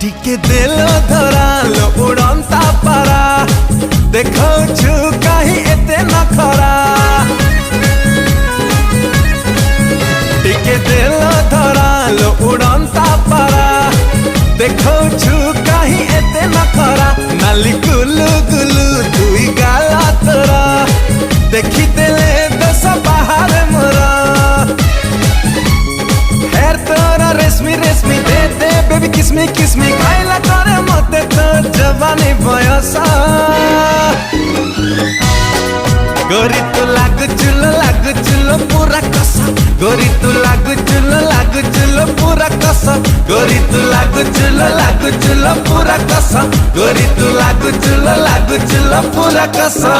टिके देलो धरालो उड़ंता पारा देखो छु कहीं एते न खरा टिके देलो धरालो उड़ंता पारा देखो छु कहीं एते न खरा नाली गुलु गुलु दुई गाला तोरा देखी देले दस बाहर मोरा हेर तोरा रेशमी रेशमी दे दे बेबी किसमी किसमी खाइला करे मते तो जवानी बयसा गोरी तू लागु चुलो पूरा कसा गोरी तू लागु चुलो पूरा कसा गोरी तू लागु चुलो पूरा कसा गोरी तू लागु चुलो पूरा कसा